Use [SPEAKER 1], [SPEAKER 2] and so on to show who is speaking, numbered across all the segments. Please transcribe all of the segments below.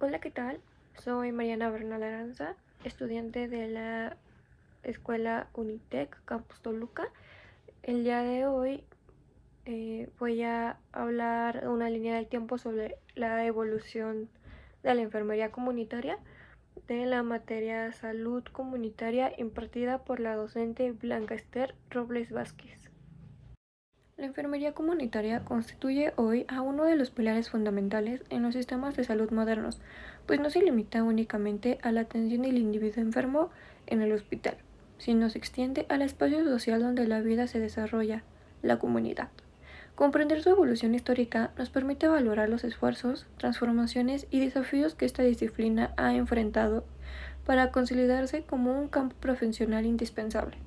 [SPEAKER 1] Hola, ¿qué tal? Soy Mariana Bernal Aranza, estudiante de la escuela Unitec Campus Toluca. El día de hoy voy a hablar de una línea del tiempo sobre la evolución de la enfermería comunitaria de la materia Salud Comunitaria impartida por la docente Blanca Esther Robles Vázquez. La enfermería comunitaria constituye hoy a uno de los pilares fundamentales en los sistemas de salud modernos, pues no se limita únicamente a la atención del individuo enfermo en el hospital, sino se extiende al espacio social donde la vida se desarrolla, la comunidad. Comprender su evolución histórica nos permite valorar los esfuerzos, transformaciones y desafíos que esta disciplina ha enfrentado para consolidarse como un campo profesional indispensable.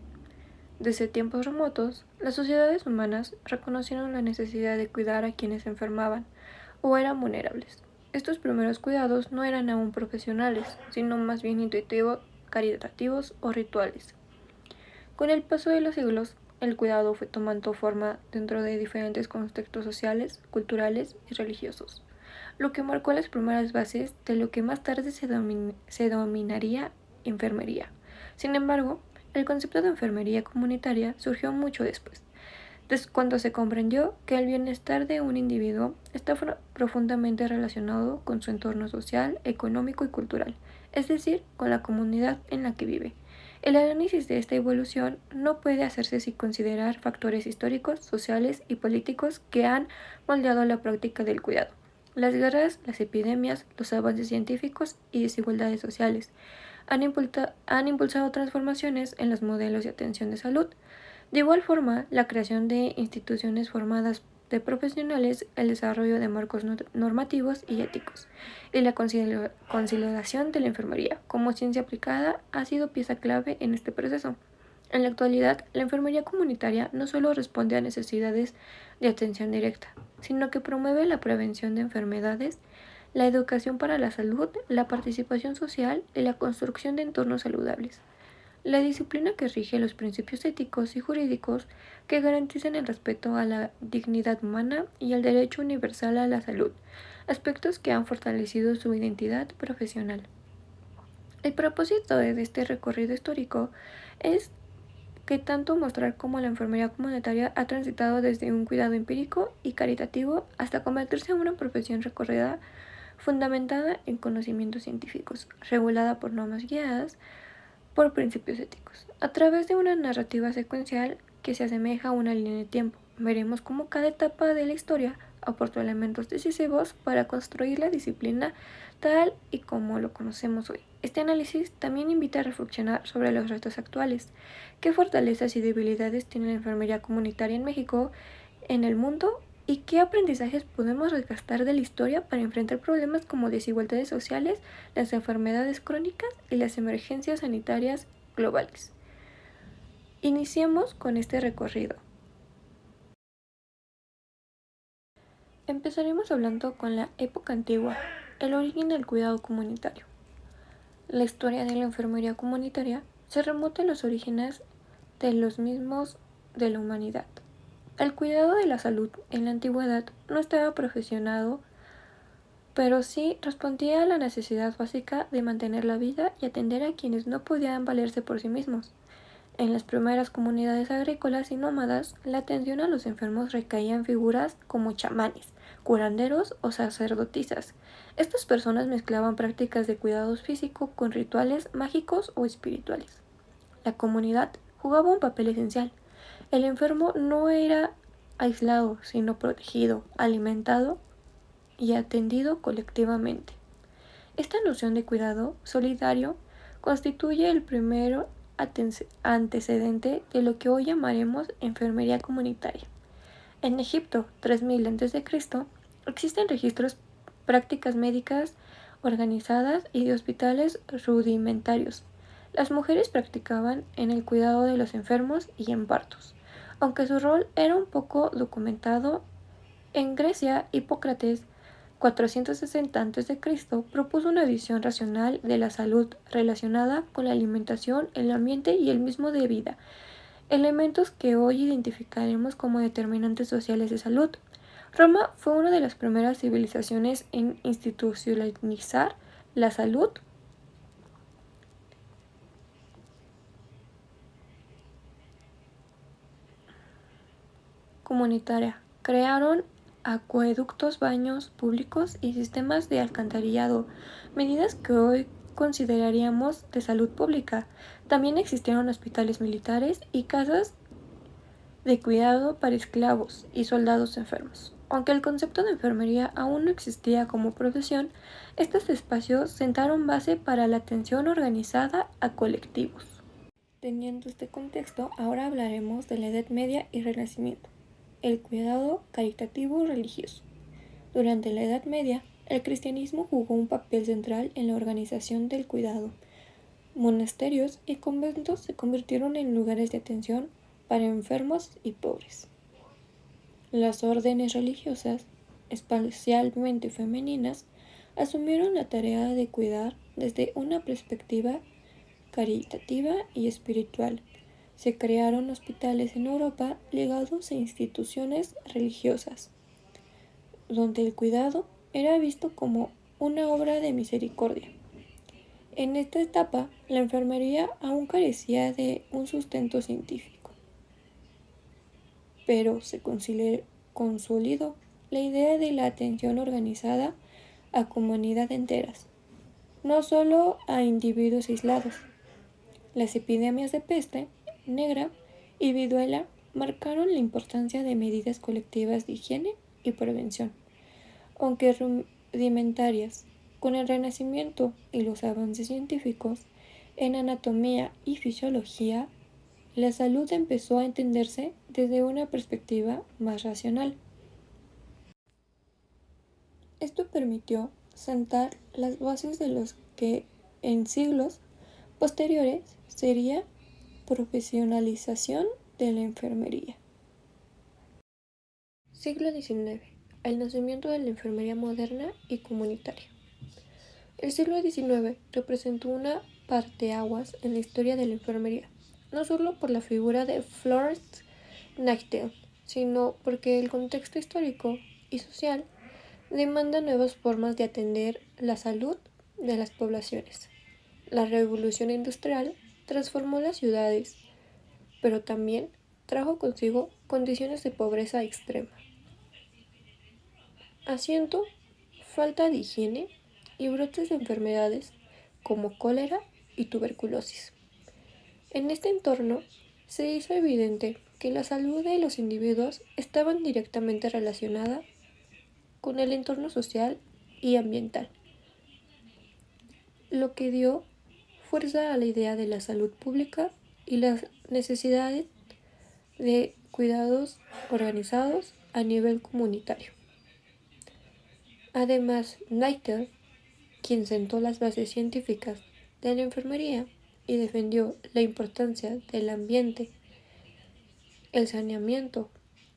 [SPEAKER 1] Desde tiempos remotos, las sociedades humanas reconocieron la necesidad de cuidar a quienes se enfermaban o eran vulnerables. Estos primeros cuidados no eran aún profesionales, sino más bien intuitivos, caritativos o rituales. Con el paso de los siglos, el cuidado fue tomando forma dentro de diferentes contextos sociales, culturales y religiosos, lo que marcó las primeras bases de lo que más tarde se denominaría enfermería. Sin embargo, el concepto de enfermería comunitaria surgió mucho después, cuando se comprendió que el bienestar de un individuo está profundamente relacionado con su entorno social, económico y cultural, es decir, con la comunidad en la que vive. El análisis de esta evolución no puede hacerse sin considerar factores históricos, sociales y políticos que han moldeado la práctica del cuidado. Las guerras, las epidemias, los avances científicos y desigualdades sociales han impulsado transformaciones en los modelos de atención de salud. De igual forma, la creación de instituciones formadas de profesionales, el desarrollo de marcos normativos y éticos, y la consolidación de la enfermería como ciencia aplicada ha sido pieza clave en este proceso. En la actualidad, la enfermería comunitaria no solo responde a necesidades de atención directa, sino que promueve la prevención de enfermedades, la educación para la salud, la participación social y la construcción de entornos saludables. La disciplina que rige los principios éticos y jurídicos que garantizan el respeto a la dignidad humana y el derecho universal a la salud, aspectos que han fortalecido su identidad profesional. El propósito de este recorrido histórico es que tanto mostrar cómo la enfermería comunitaria ha transitado desde un cuidado empírico y caritativo hasta convertirse en una profesión recorrida fundamentada en conocimientos científicos, regulada por normas guiadas por principios éticos. A través de una narrativa secuencial que se asemeja a una línea de tiempo, veremos cómo cada etapa de la historia aportó elementos decisivos para construir la disciplina tal y como lo conocemos hoy. Este análisis también invita a reflexionar sobre los retos actuales, qué fortalezas y debilidades tiene la enfermería comunitaria en México, en el mundo, y qué aprendizajes podemos rescatar de la historia para enfrentar problemas como desigualdades sociales, las enfermedades crónicas y las emergencias sanitarias globales. Iniciemos con este recorrido. Empezaremos hablando con la época antigua, el origen del cuidado comunitario. La historia de la enfermería comunitaria se remonta a los orígenes de los mismos de la humanidad. El cuidado de la salud en la antigüedad no estaba profesionado, pero sí respondía a la necesidad básica de mantener la vida y atender a quienes no podían valerse por sí mismos. En las primeras comunidades agrícolas y nómadas, la atención a los enfermos recaía en figuras como chamanes, curanderos o sacerdotisas. Estas personas mezclaban prácticas de cuidado físico con rituales mágicos o espirituales. La comunidad jugaba un papel esencial. El enfermo no era aislado, sino protegido, alimentado y atendido colectivamente. Esta noción de cuidado solidario constituye el primer antecedente de lo que hoy llamaremos enfermería comunitaria. En Egipto, 3000 a.C., existen registros, prácticas médicas organizadas y de hospitales rudimentarios. Las mujeres practicaban en el cuidado de los enfermos y en partos. Aunque su rol era un poco documentado, en Grecia, Hipócrates 460 a.C. propuso una visión racional de la salud relacionada con la alimentación, el ambiente y el mismo de vida, elementos que hoy identificaremos como determinantes sociales de salud. Roma fue una de las primeras civilizaciones en institucionalizar la salud comunitaria. Crearon acueductos, baños públicos y sistemas de alcantarillado, medidas que hoy consideraríamos de salud pública. También existieron hospitales militares y casas de cuidado para esclavos y soldados enfermos. Aunque el concepto de enfermería aún no existía como profesión, estos espacios sentaron base para la atención organizada a colectivos. Teniendo este contexto, ahora hablaremos de la Edad Media y Renacimiento. El cuidado caritativo religioso. Durante la Edad Media, el cristianismo jugó un papel central en la organización del cuidado. Monasterios y conventos se convirtieron en lugares de atención para enfermos y pobres. Las órdenes religiosas, especialmente femeninas, asumieron la tarea de cuidar desde una perspectiva caritativa y espiritual. Se crearon hospitales en Europa ligados a instituciones religiosas, donde el cuidado era visto como una obra de misericordia. En esta etapa, la enfermería aún carecía de un sustento científico, pero se consolidó la idea de la atención organizada a comunidades enteras, no solo a individuos aislados. Las epidemias de peste negra y viruela marcaron la importancia de medidas colectivas de higiene y prevención, aunque rudimentarias. Con el Renacimiento y los avances científicos en anatomía y fisiología, la salud empezó a entenderse desde una perspectiva más racional. Esto permitió sentar las bases de lo que en siglos posteriores sería profesionalización de la enfermería. Siglo XIX. El nacimiento de la enfermería moderna y comunitaria. El siglo XIX representó una parteaguas en la historia de la enfermería, no solo por la figura de Florence Nightingale, sino porque el contexto histórico y social demanda nuevas formas de atender la salud de las poblaciones. La revolución industrial transformó las ciudades, pero también trajo consigo condiciones de pobreza extrema, haciendo falta de higiene y brotes de enfermedades como cólera y tuberculosis. En este entorno se hizo evidente que la salud de los individuos estaba directamente relacionada con el entorno social y ambiental, lo que dio fuerza a la idea de la salud pública y las necesidades de cuidados organizados a nivel comunitario. Además, Nightingale, quien sentó las bases científicas de la enfermería y defendió la importancia del ambiente, el saneamiento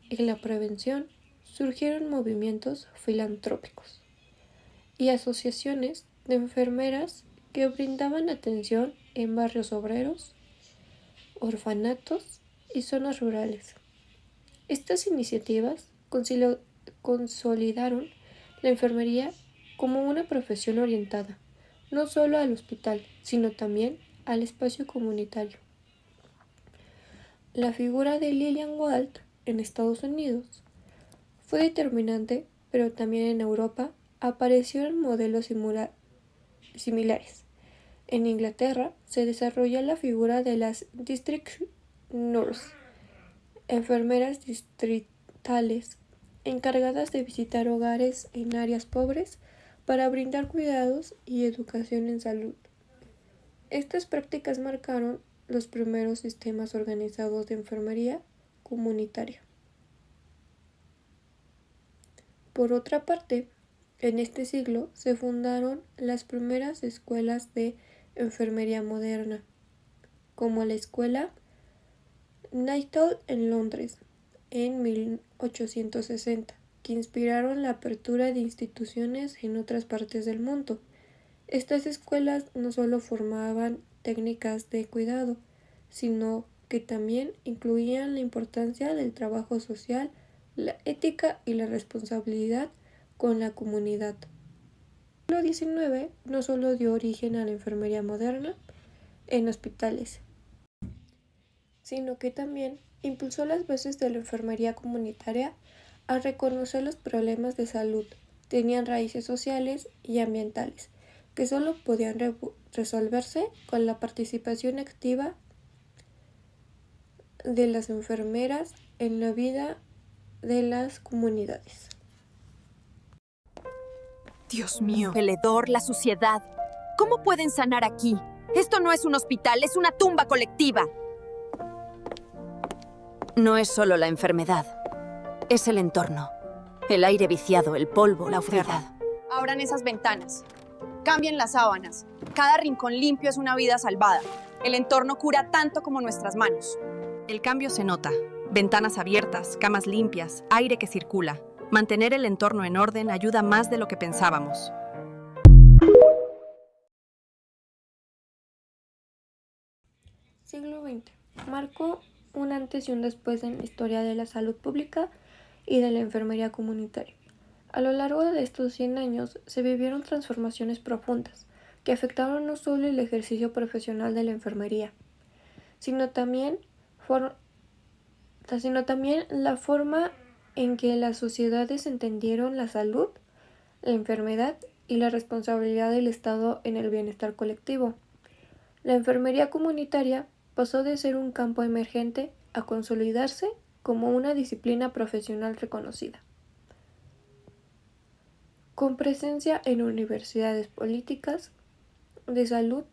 [SPEAKER 1] y la prevención, surgieron movimientos filantrópicos y asociaciones de enfermeras que brindaban atención en barrios obreros, orfanatos y zonas rurales. Estas iniciativas consolidaron la enfermería como una profesión orientada no solo al hospital, sino también al espacio comunitario. La figura de Lillian Walt en Estados Unidos fue determinante, pero también en Europa aparecieron modelos similares. En Inglaterra se desarrolló la figura de las District Nurse, enfermeras distritales encargadas de visitar hogares en áreas pobres para brindar cuidados y educación en salud. Estas prácticas marcaron los primeros sistemas organizados de enfermería comunitaria. Por otra parte, en este siglo se fundaron las primeras escuelas de enfermería moderna, como la Escuela Nightingale en Londres en 1860, que inspiraron la apertura de instituciones en otras partes del mundo. Estas escuelas no solo formaban técnicas de cuidado, sino que también incluían la importancia del trabajo social, la ética y la responsabilidad con la comunidad. El siglo XIX no solo dio origen a la enfermería moderna en hospitales, sino que también impulsó las bases de la enfermería comunitaria a reconocer los problemas de salud tenían raíces sociales y ambientales, que solo podían resolverse con la participación activa de las enfermeras en la vida de las comunidades.
[SPEAKER 2] Dios mío. El hedor, la suciedad. ¿Cómo pueden sanar aquí? Esto no es un hospital, es una tumba colectiva. No es solo la enfermedad, es el entorno. El aire viciado, el polvo, la oscuridad.
[SPEAKER 3] Abran esas ventanas. Cambien las sábanas. Cada rincón limpio es una vida salvada. El entorno cura tanto como nuestras manos.
[SPEAKER 2] El cambio se nota. Ventanas abiertas, camas limpias, aire que circula. Mantener el entorno en orden ayuda más de lo que pensábamos.
[SPEAKER 1] Siglo XX marcó un antes y un después en la historia de la salud pública y de la enfermería comunitaria. A lo largo de estos 100 años se vivieron transformaciones profundas que afectaron no solo el ejercicio profesional de la enfermería, sino también la forma en que las sociedades entendieron la salud, la enfermedad y la responsabilidad del Estado en el bienestar colectivo. La enfermería comunitaria pasó de ser un campo emergente a consolidarse como una disciplina profesional reconocida, con presencia en universidades políticas, de salud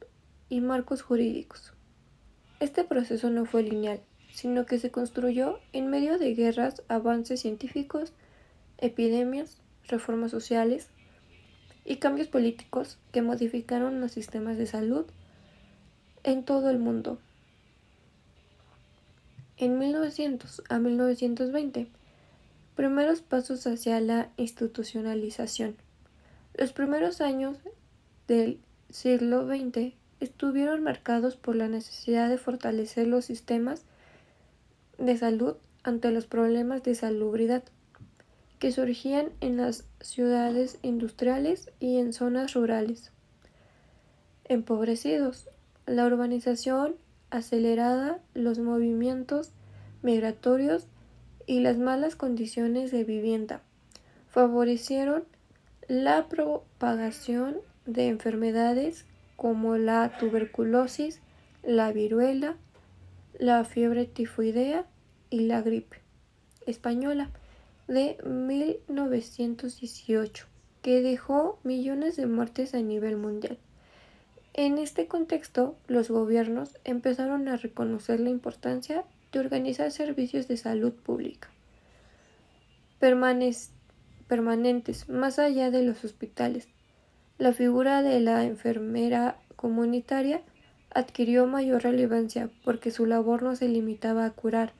[SPEAKER 1] y marcos jurídicos. Este proceso no fue lineal, sino que se construyó en medio de guerras, avances científicos, epidemias, reformas sociales y cambios políticos que modificaron los sistemas de salud en todo el mundo. En 1900 a 1920, primeros pasos hacia la institucionalización. Los primeros años del siglo XX estuvieron marcados por la necesidad de fortalecer los sistemas de salud ante los problemas de salubridad que surgían en las ciudades industriales y en zonas rurales empobrecidos. La urbanización acelerada, los movimientos migratorios y las malas condiciones de vivienda favorecieron la propagación de enfermedades como la tuberculosis, la viruela, la fiebre tifoidea y la gripe española de 1918, que dejó millones de muertes a nivel mundial. En este contexto, los gobiernos empezaron a reconocer la importancia de organizar servicios de salud pública permanentes más allá de los hospitales. La figura de la enfermera comunitaria adquirió mayor relevancia porque su labor no se limitaba a curar,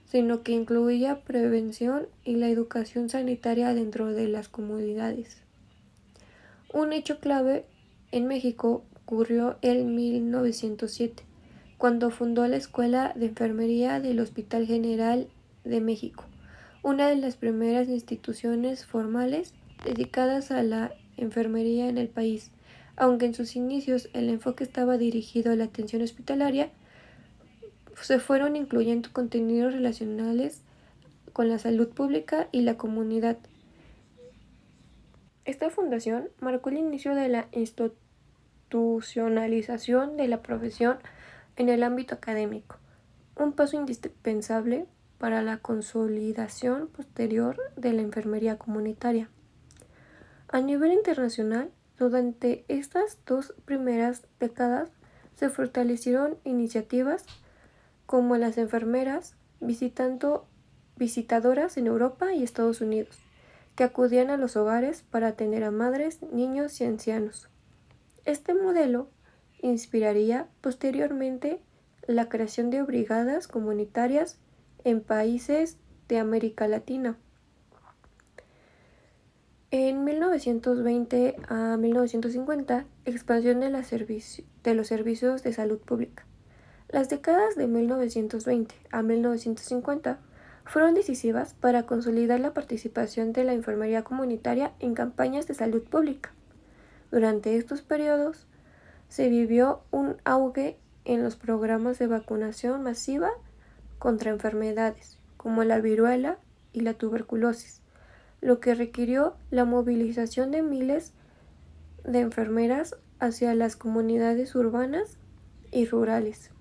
[SPEAKER 1] sino que incluía prevención y la educación sanitaria dentro de las comunidades. Un hecho clave en México ocurrió en 1907, cuando fundó la Escuela de Enfermería del Hospital General de México, una de las primeras instituciones formales dedicadas a la enfermería en el país. Aunque en sus inicios el enfoque estaba dirigido a la atención hospitalaria, se fueron incluyendo contenidos relacionales con la salud pública y la comunidad. Esta fundación marcó el inicio de la institucionalización de la profesión en el ámbito académico, un paso indispensable para la consolidación posterior de la enfermería comunitaria. A nivel internacional, durante estas 2 primeras décadas se fortalecieron iniciativas como las enfermeras visitadoras en Europa y Estados Unidos, que acudían a los hogares para atender a madres, niños y ancianos. Este modelo inspiraría posteriormente la creación de brigadas comunitarias en países de América Latina. En 1920 a 1950, expansión de los servicios de salud pública. Las décadas de 1920 a 1950 fueron decisivas para consolidar la participación de la enfermería comunitaria en campañas de salud pública. Durante estos periodos se vivió un auge en los programas de vacunación masiva contra enfermedades como la viruela y la tuberculosis, lo que requirió la movilización de miles de enfermeras hacia las comunidades urbanas y rurales.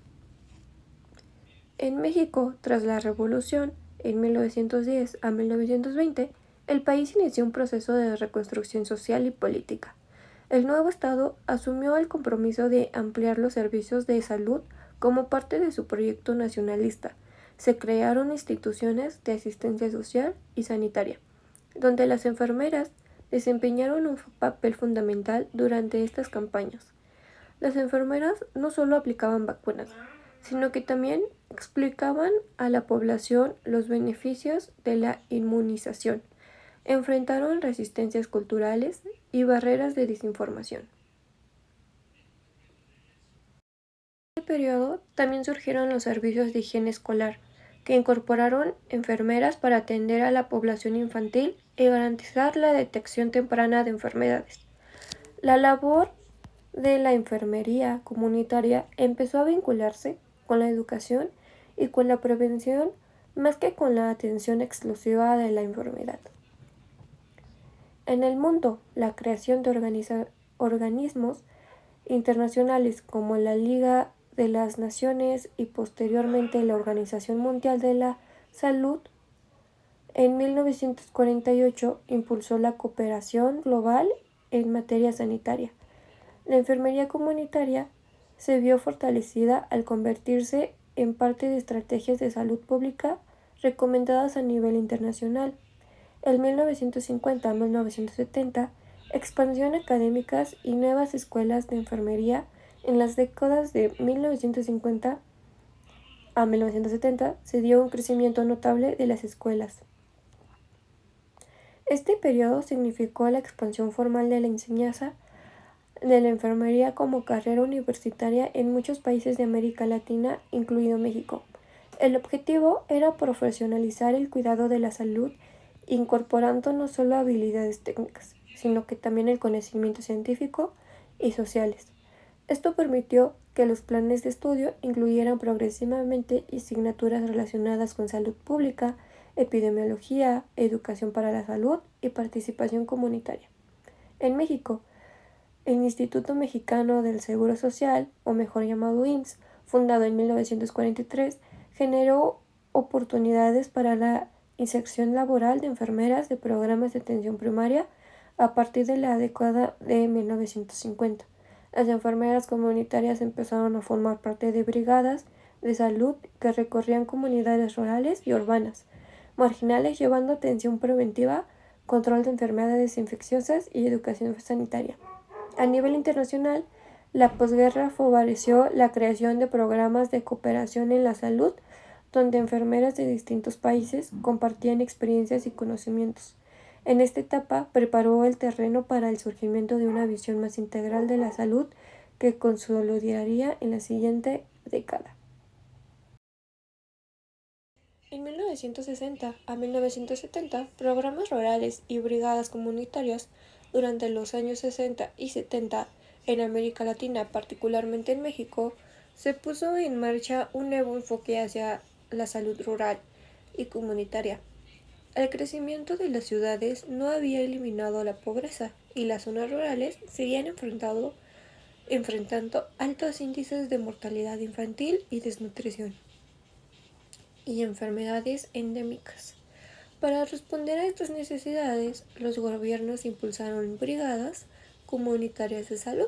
[SPEAKER 1] En México, tras la Revolución, en 1910 a 1920, el país inició un proceso de reconstrucción social y política. El nuevo Estado asumió el compromiso de ampliar los servicios de salud como parte de su proyecto nacionalista. Se crearon instituciones de asistencia social y sanitaria, donde las enfermeras desempeñaron un papel fundamental durante estas campañas. Las enfermeras no solo aplicaban vacunas, sino que también explicaban a la población los beneficios de la inmunización. Enfrentaron resistencias culturales y barreras de desinformación. En este periodo también surgieron los servicios de higiene escolar, que incorporaron enfermeras para atender a la población infantil y garantizar la detección temprana de enfermedades. La labor de la enfermería comunitaria empezó a vincularse con la educación y con la prevención más que con la atención exclusiva de la enfermedad. En el mundo, la creación de organismos internacionales como la Liga de las Naciones y posteriormente la Organización Mundial de la Salud en 1948 impulsó la cooperación global en materia sanitaria. La enfermería comunitaria se vio fortalecida al convertirse en parte de estrategias de salud pública recomendadas a nivel internacional. En 1950 a 1970, expansión académicas y nuevas escuelas de enfermería. En las décadas de 1950 a 1970 se dio un crecimiento notable de las escuelas. Este periodo significó la expansión formal de la enseñanza de la enfermería como carrera universitaria en muchos países de América Latina, incluido México. El objetivo era profesionalizar el cuidado de la salud, incorporando no solo habilidades técnicas, sino que también el conocimiento científico y sociales. Esto permitió que los planes de estudio incluyeran progresivamente asignaturas relacionadas con salud pública, epidemiología, educación para la salud y participación comunitaria. En México, el Instituto Mexicano del Seguro Social, o mejor llamado IMSS, fundado en 1943, generó oportunidades para la inserción laboral de enfermeras de programas de atención primaria a partir de la década de 1950. Las enfermeras comunitarias empezaron a formar parte de brigadas de salud que recorrían comunidades rurales y urbanas, marginales, llevando atención preventiva, control de enfermedades infecciosas y educación sanitaria. A nivel internacional, la posguerra favoreció la creación de programas de cooperación en la salud, donde enfermeras de distintos países compartían experiencias y conocimientos. En esta etapa preparó el terreno para el surgimiento de una visión más integral de la salud que consolidaría en la siguiente década. En 1960 a 1970, programas rurales y brigadas comunitarias durante los años 60 y 70 en América Latina, particularmente en México, se puso en marcha un nuevo enfoque hacia la salud rural y comunitaria. El crecimiento de las ciudades no había eliminado la pobreza y las zonas rurales seguían enfrentando altos índices de mortalidad infantil y desnutrición y enfermedades endémicas. Para responder a estas necesidades, los gobiernos impulsaron brigadas comunitarias de salud,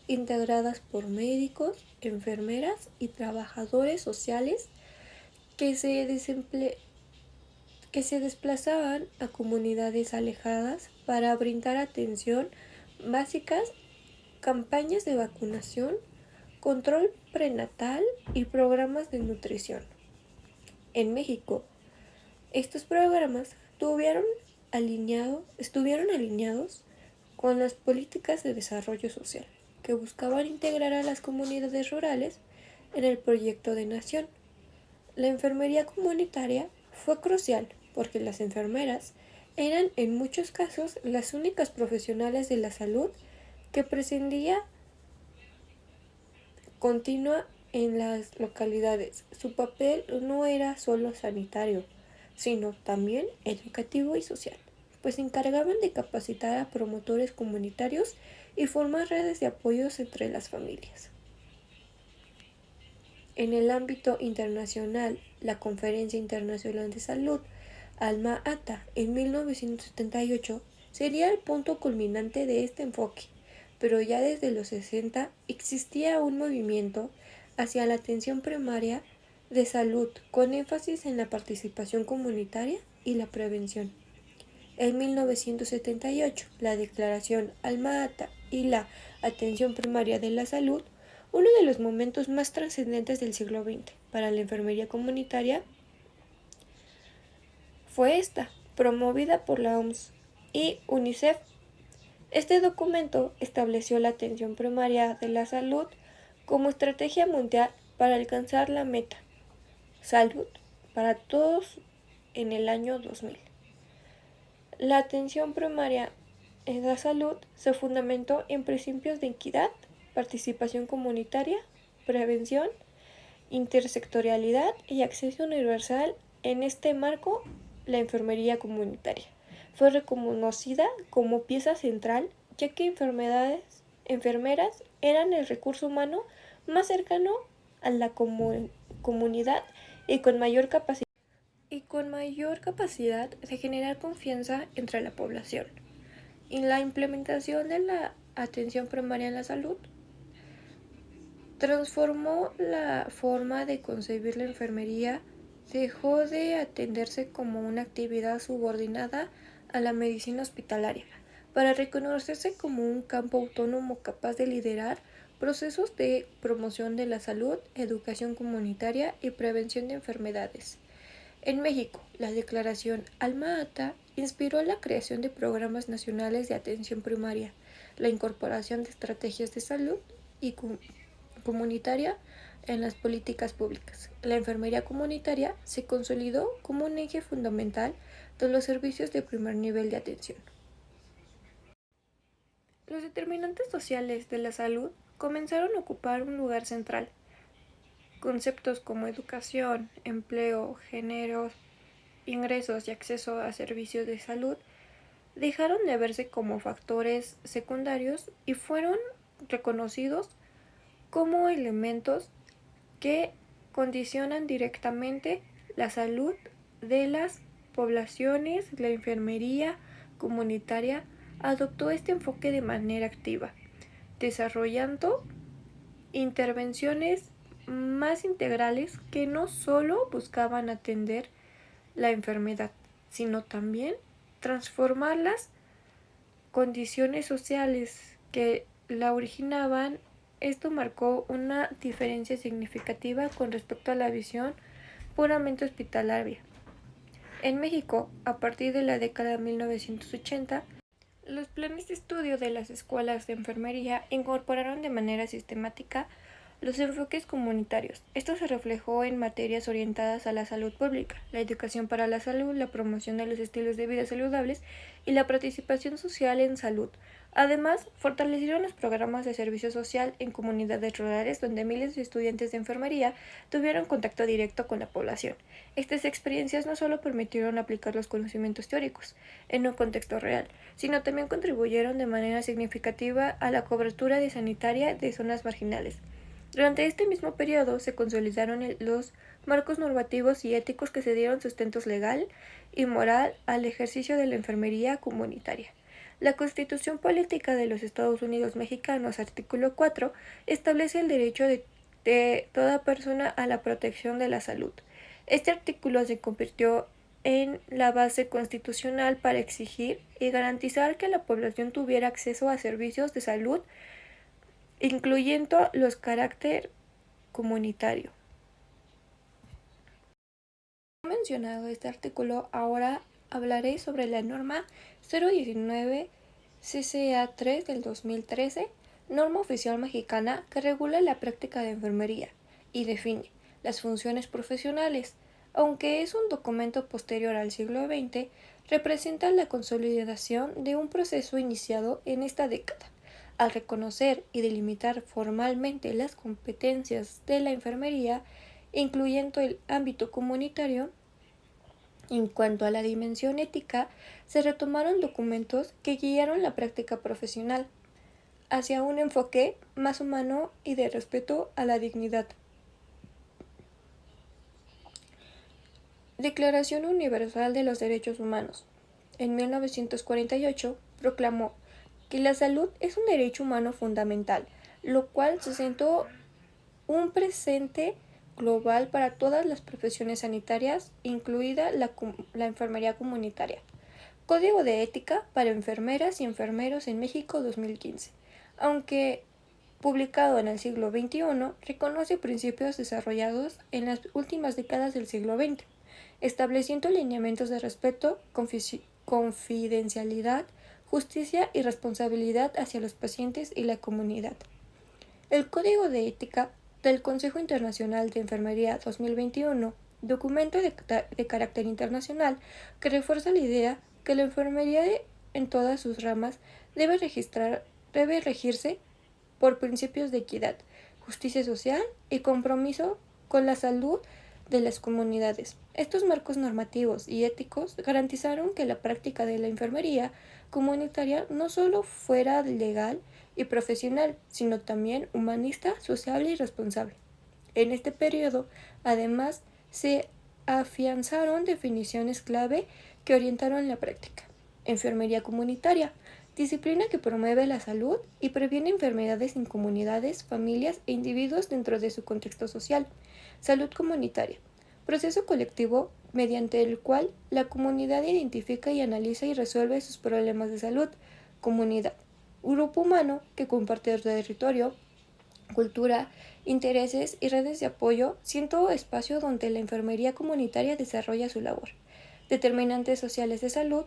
[SPEAKER 1] integradas por médicos, enfermeras y trabajadores sociales que se desplazaban a comunidades alejadas para brindar atención básicas, campañas de vacunación, control prenatal y programas de nutrición. En México, estos programas estuvieron alineados con las políticas de desarrollo social, que buscaban integrar a las comunidades rurales en el proyecto de nación. La enfermería comunitaria fue crucial porque las enfermeras eran en muchos casos las únicas profesionales de la salud que prescindía continua en las localidades. Su papel no era solo sanitario, sino también educativo y social, pues se encargaban de capacitar a promotores comunitarios y formar redes de apoyos entre las familias. En el ámbito internacional, la Conferencia Internacional de Salud, Alma-Ata, en 1978, sería el punto culminante de este enfoque, pero ya desde los 60 existía un movimiento hacia la atención primaria de salud con énfasis en la participación comunitaria y la prevención. En 1978, la Declaración Alma-Ata y la atención primaria de la salud, uno de los momentos más trascendentes del siglo XX para la enfermería comunitaria, fue esta, promovida por la OMS y UNICEF. Este documento estableció la atención primaria de la salud como estrategia mundial para alcanzar la meta salud para todos en el año 2000. La atención primaria en la salud se fundamentó en principios de equidad, participación comunitaria, prevención, intersectorialidad y acceso universal. En este marco, la enfermería comunitaria fue reconocida como pieza central, ya que enfermeras eran el recurso humano más cercano a la comunidad y con mayor capacidad de generar confianza entre la población. Y la implementación de la atención primaria en la salud transformó la forma de concebir la enfermería. Dejó de atenderse como una actividad subordinada a la medicina hospitalaria, para reconocerse como un campo autónomo capaz de liderar procesos de promoción de la salud, educación comunitaria y prevención de enfermedades. En México, la Declaración Alma-Ata inspiró la creación de programas nacionales de atención primaria, la incorporación de estrategias de salud y comunitaria en las políticas públicas. La enfermería comunitaria se consolidó como un eje fundamental de los servicios de primer nivel de atención. Los determinantes sociales de la salud comenzaron a ocupar un lugar central. Conceptos como educación, empleo, género, ingresos y acceso a servicios de salud dejaron de verse como factores secundarios y fueron reconocidos como elementos que condicionan directamente la salud de las poblaciones. La enfermería comunitaria adoptó este enfoque de manera activa, desarrollando intervenciones más integrales que no solo buscaban atender la enfermedad, sino también transformar las condiciones sociales que la originaban. Esto marcó una diferencia significativa con respecto a la visión puramente hospitalaria. En México, a partir de la década de 1980, los planes de estudio de las escuelas de enfermería incorporaron de manera sistemática los enfoques comunitarios. Esto se reflejó en materias orientadas a la salud pública, la educación para la salud, la promoción de los estilos de vida saludables y la participación social en salud. Además, fortalecieron los programas de servicio social en comunidades rurales donde miles de estudiantes de enfermería tuvieron contacto directo con la población. Estas experiencias no solo permitieron aplicar los conocimientos teóricos en un contexto real, sino también contribuyeron de manera significativa a la cobertura sanitaria de zonas marginales. Durante este mismo periodo se consolidaron los marcos normativos y éticos que se dieron sustento legal y moral al ejercicio de la enfermería comunitaria. La Constitución Política de los Estados Unidos Mexicanos, artículo 4, establece el derecho de toda persona a la protección de la salud. Este artículo se convirtió en la base constitucional para exigir y garantizar que la población tuviera acceso a servicios de salud, incluyendo los carácter comunitario. Como mencionado este artículo, ahora hablaré sobre la norma 019 CCA3 del 2013, norma oficial mexicana que regula la práctica de enfermería y define las funciones profesionales. Aunque es un documento posterior al siglo XX, representa la consolidación de un proceso iniciado en esta década. Al reconocer y delimitar formalmente las competencias de la enfermería, incluyendo el ámbito comunitario, en cuanto a la dimensión ética, se retomaron documentos que guiaron la práctica profesional hacia un enfoque más humano y de respeto a la dignidad. Declaración Universal de los Derechos Humanos. En 1948 proclamó que la salud es un derecho humano fundamental, lo cual sustentó un presente global para todas las profesiones sanitarias, incluida la enfermería comunitaria. Código de ética para enfermeras y enfermeros en México 2015. Aunque publicado en el siglo XXI, reconoce principios desarrollados en las últimas décadas del siglo XX, estableciendo lineamientos de respeto, confidencialidad, justicia y responsabilidad hacia los pacientes y la comunidad. El Código de Ética del Consejo Internacional de Enfermería 2021, documento de carácter internacional que refuerza la idea que la enfermería en todas sus ramas debe regirse por principios de equidad, justicia social y compromiso con la salud de las comunidades. Estos marcos normativos y éticos garantizaron que la práctica de la enfermería comunitaria no solo fuera legal y profesional, sino también humanista, sociable y responsable. En este periodo, además, se afianzaron definiciones clave que orientaron la práctica. Enfermería comunitaria, disciplina que promueve la salud y previene enfermedades en comunidades, familias e individuos dentro de su contexto social. Salud comunitaria, proceso colectivo mediante el cual la comunidad identifica y analiza y resuelve sus problemas de salud. Comunidad, grupo humano que comparte territorio, cultura, intereses y redes de apoyo, siendo espacio donde la enfermería comunitaria desarrolla su labor. Determinantes sociales de salud,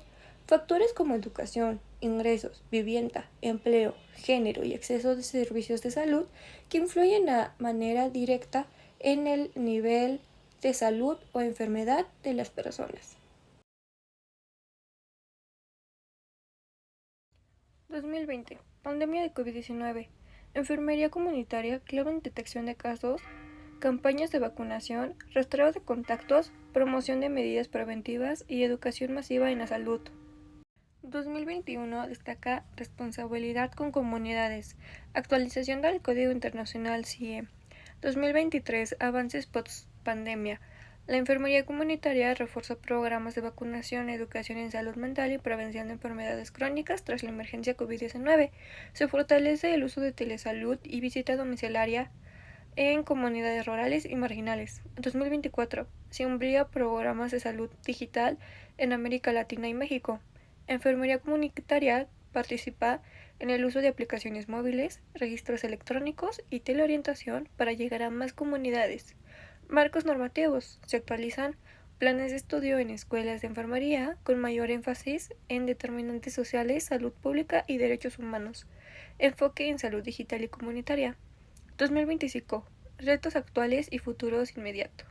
[SPEAKER 1] factores como educación, ingresos, vivienda, empleo, género y acceso de servicios de salud que influyen de manera directa en el nivel de salud o enfermedad de las personas. 2020. Pandemia de COVID-19. Enfermería comunitaria, clave en detección de casos, campañas de vacunación, rastreo de contactos, promoción de medidas preventivas y educación masiva en la salud. 2021 destaca responsabilidad con comunidades, actualización del Código Internacional CIE. 2023 avances post-pandemia. La enfermería comunitaria refuerza programas de vacunación, educación en salud mental y prevención de enfermedades crónicas tras la emergencia COVID-19. Se fortalece el uso de telesalud y visita domiciliaria en comunidades rurales y marginales. 2024 se amplía programas de salud digital en América Latina y México. Enfermería comunitaria participa en el uso de aplicaciones móviles, registros electrónicos y teleorientación para llegar a más comunidades. Marcos normativos. Se actualizan planes de estudio en escuelas de enfermería con mayor énfasis en determinantes sociales, salud pública y derechos humanos. Enfoque en salud digital y comunitaria. 2025. Retos actuales y futuros inmediatos.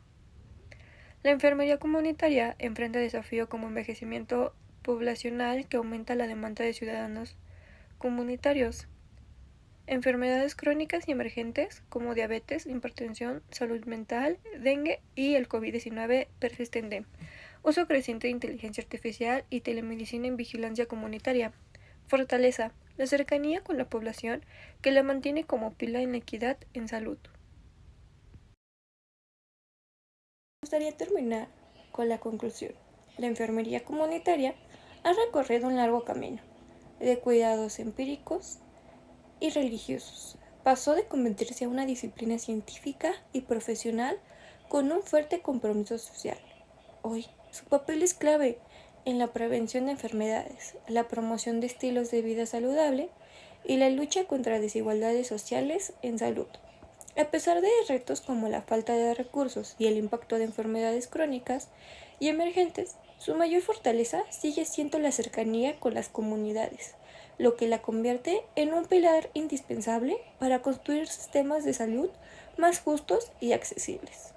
[SPEAKER 1] La enfermería comunitaria enfrenta desafíos como envejecimiento poblacional que aumenta la demanda de ciudadanos comunitarios, enfermedades crónicas y emergentes como diabetes, hipertensión, salud mental, dengue y el COVID-19 persistente, uso creciente de inteligencia artificial y telemedicina en vigilancia comunitaria. Fortaleza, la cercanía con la población que la mantiene como pila en la equidad en salud. Me gustaría terminar con la conclusión. La enfermería comunitaria ha recorrido un largo camino de cuidados empíricos y religiosos. Pasó de convertirse en una disciplina científica y profesional con un fuerte compromiso social. Hoy, su papel es clave en la prevención de enfermedades, la promoción de estilos de vida saludable y la lucha contra desigualdades sociales en salud. A pesar de retos como la falta de recursos y el impacto de enfermedades crónicas y emergentes, su mayor fortaleza sigue siendo la cercanía con las comunidades, lo que la convierte en un pilar indispensable para construir sistemas de salud más justos y accesibles.